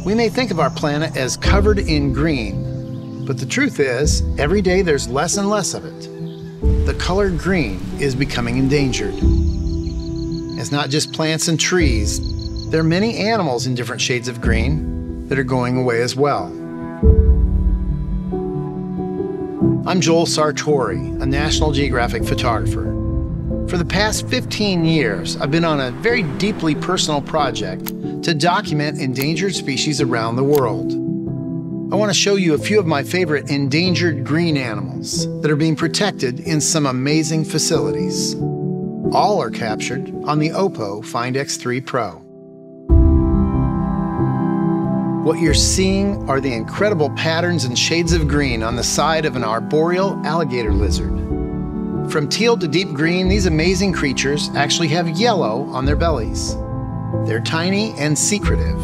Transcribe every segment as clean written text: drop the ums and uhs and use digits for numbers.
We may think of our planet as covered in green, but the truth is, every day there's less and less of it. The color green is becoming endangered. It's not just plants and trees. There are many animals in different shades of green that are going away as well. I'm Joel Sartori, a National Geographic photographer. For the past 15 years, I've been on a very deeply personal project to document endangered species around the world. I want to show you a few of my favorite endangered green animals that are being protected in some amazing facilities. All are captured on the OPPO Find X3 Pro. What you're seeing are the incredible patterns and shades of green on the side of an arboreal alligator lizard. From teal to deep green, these amazing creatures actually have yellow on their bellies. They're tiny and secretive,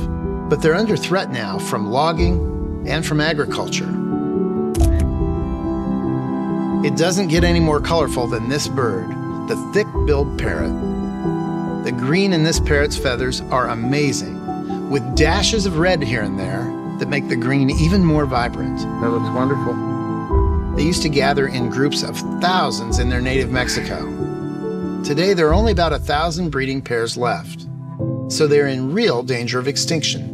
but they're under threat now from logging and from agriculture. It doesn't get any more colorful than this bird, the thick-billed parrot. The green in this parrot's feathers are amazing, with dashes of red here and there that make the green even more vibrant. That looks wonderful. They used to gather in groups of thousands in their native Mexico. Today, there are only about 1,000 breeding pairs left, so they're in real danger of extinction.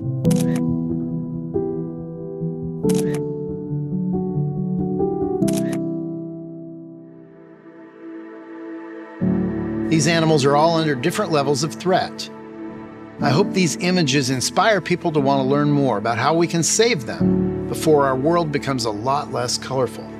These animals are all under different levels of threat. I hope these images inspire people to want to learn more about how we can save them before our world becomes a lot less colorful.